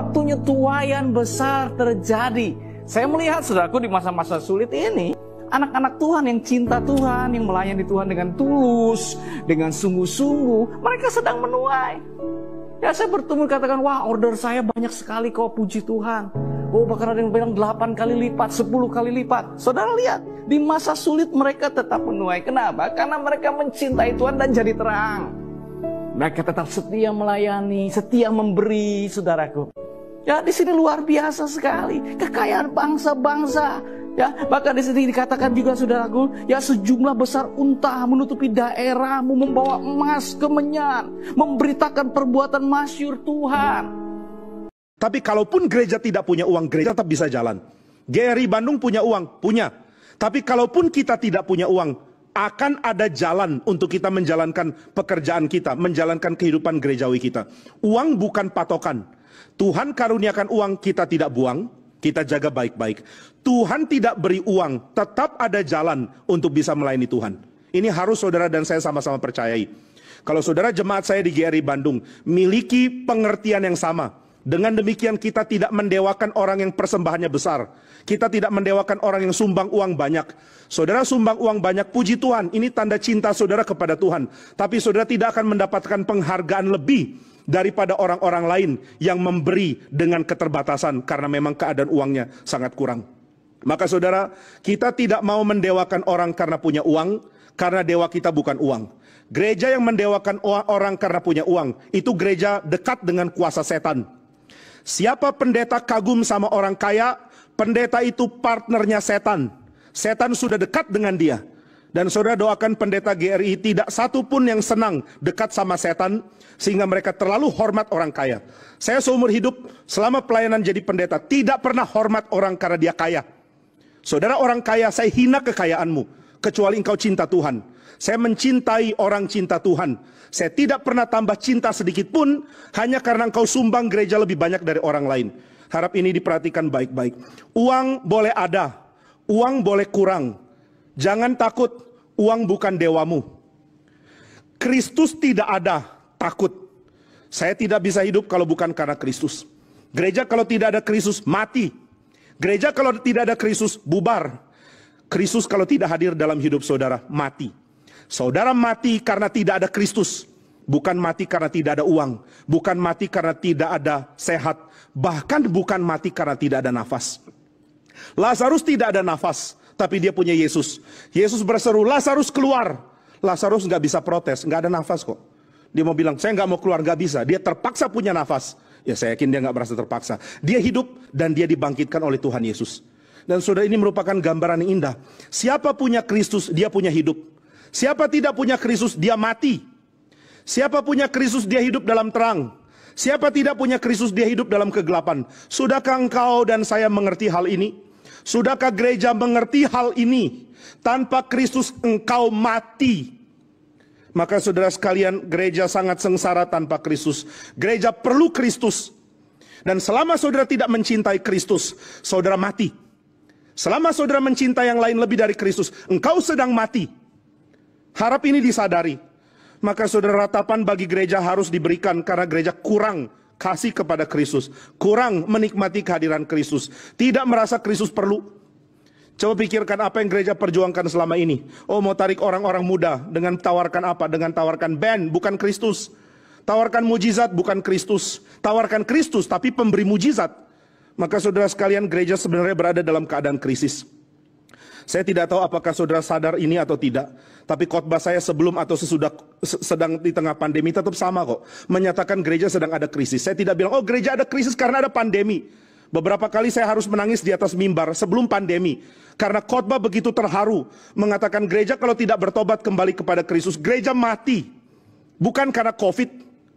waktunya tuaian besar terjadi. Saya melihat saudaraku di masa-masa sulit ini, anak-anak Tuhan yang cinta Tuhan, yang melayani Tuhan dengan tulus, dengan sungguh-sungguh, mereka sedang menuai. Ya, saya bertemu katakan, wah, order saya banyak sekali kok, puji Tuhan. Oh, bahkan ada yang bilang 8 kali lipat, 10 kali lipat. Saudara lihat, di masa sulit mereka tetap menuai. Kenapa? Karena mereka mencintai Tuhan dan jadi terang. Mereka tetap setia melayani, setia memberi, saudaraku. Ya, di sini luar biasa sekali. Kekayaan bangsa-bangsa. Ya, bahkan di sini dikatakan juga, saudaraku, ya, sejumlah besar unta menutupi daerahmu, membawa emas kemenyan, memberitakan perbuatan masyhur Tuhan. Tapi kalaupun gereja tidak punya uang, gereja tetap bisa jalan. GRI Bandung punya uang? Punya. Tapi kalaupun kita tidak punya uang, akan ada jalan untuk kita menjalankan pekerjaan kita, menjalankan kehidupan gerejawi kita. Uang bukan patokan. Tuhan karuniakan uang, kita tidak buang, kita jaga baik-baik. Tuhan tidak beri uang, tetap ada jalan untuk bisa melayani Tuhan. Ini harus saudara dan saya sama-sama percayai. Kalau saudara jemaat saya di GRI Bandung miliki pengertian yang sama, dengan demikian kita tidak mendewakan orang yang persembahannya besar. Kita tidak mendewakan orang yang sumbang uang banyak. Saudara sumbang uang banyak, puji Tuhan, ini tanda cinta saudara kepada Tuhan. Tapi saudara tidak akan mendapatkan penghargaan lebih daripada orang-orang lain yang memberi dengan keterbatasan karena memang keadaan uangnya sangat kurang. Maka saudara, kita tidak mau mendewakan orang karena punya uang, karena dewa kita bukan uang. Gereja yang mendewakan orang karena punya uang, itu gereja dekat dengan kuasa setan. Siapa pendeta kagum sama orang kaya, pendeta itu partnernya setan. Setan sudah dekat dengan dia. Dan saudara doakan pendeta GRI tidak satu pun yang senang dekat sama setan, sehingga mereka terlalu hormat orang kaya. Saya seumur hidup selama pelayanan jadi pendeta tidak pernah hormat orang karena dia kaya. Saudara, orang kaya, saya hina kekayaanmu, kecuali engkau cinta Tuhan. Saya mencintai orang cinta Tuhan. Saya tidak pernah tambah cinta sedikit pun hanya karena engkau sumbang gereja lebih banyak dari orang lain. Harap ini diperhatikan baik-baik. Uang boleh ada, uang boleh kurang. Jangan takut, uang bukan dewamu. Kristus tidak ada, takut. Saya tidak bisa hidup kalau bukan karena Kristus. Gereja kalau tidak ada Kristus, mati. Gereja kalau tidak ada Kristus, bubar. Kristus kalau tidak hadir dalam hidup saudara, mati. Saudara mati karena tidak ada Kristus. Bukan mati karena tidak ada uang. Bukan mati karena tidak ada sehat. Bahkan bukan mati karena tidak ada nafas. Lazarus tidak ada nafas, tapi dia punya Yesus. Yesus berseru, Lazarus keluar. Lazarus nggak bisa protes, nggak ada nafas kok. Dia mau bilang, saya nggak mau keluar, nggak bisa. Dia terpaksa punya nafas. Ya, saya yakin dia nggak merasa terpaksa. Dia hidup dan dia dibangkitkan oleh Tuhan Yesus. Dan saudara, ini merupakan gambaran yang indah. Siapa punya Kristus, dia punya hidup. Siapa tidak punya Kristus, dia mati. Siapa punya Kristus, dia hidup dalam terang. Siapa tidak punya Kristus, dia hidup dalam kegelapan. Sudahkah engkau dan saya mengerti hal ini? Sudahkah gereja mengerti hal ini? Tanpa Kristus engkau mati. Maka saudara sekalian, gereja sangat sengsara tanpa Kristus. Gereja perlu Kristus. Dan selama saudara tidak mencintai Kristus, saudara mati. Selama saudara mencintai yang lain lebih dari Kristus, engkau sedang mati. Harap ini disadari. Maka saudara, ratapan bagi gereja harus diberikan karena gereja kurang kasih kepada Kristus. Kurang menikmati kehadiran Kristus. Tidak merasa Kristus perlu. Coba pikirkan apa yang gereja perjuangkan selama ini. Oh, mau tarik orang-orang muda dengan tawarkan apa? Dengan tawarkan band, bukan Kristus. Tawarkan mujizat, bukan Kristus. Tawarkan Kristus, tapi pemberi mujizat. Maka saudara sekalian, gereja sebenarnya berada dalam keadaan krisis. Saya tidak tahu apakah saudara sadar ini atau tidak. Tapi khotbah saya sebelum atau sesudah sedang di tengah pandemi tetap sama kok. Menyatakan gereja sedang ada krisis. Saya tidak bilang, oh gereja ada krisis karena ada pandemi. Beberapa kali saya harus menangis di atas mimbar sebelum pandemi. Karena khotbah begitu terharu. Mengatakan gereja kalau tidak bertobat kembali kepada Kristus, gereja mati. Bukan karena COVID,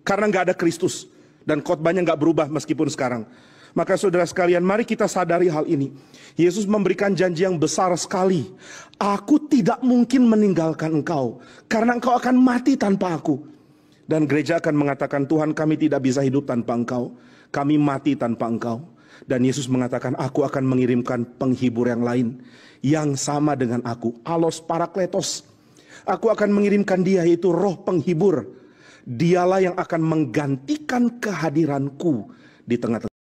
karena nggak ada Kristus. Dan khotbahnya nggak berubah meskipun sekarang. Maka saudara sekalian, mari kita sadari hal ini. Yesus memberikan janji yang besar sekali. Aku tidak mungkin meninggalkan engkau, karena engkau akan mati tanpa aku. Dan gereja akan mengatakan, Tuhan, kami tidak bisa hidup tanpa engkau. Kami mati tanpa engkau. Dan Yesus mengatakan, aku akan mengirimkan penghibur yang lain, yang sama dengan aku. Allos Parakletos. Aku akan mengirimkan dia, yaitu roh penghibur. Dialah yang akan menggantikan kehadiranku di tengah-tengah.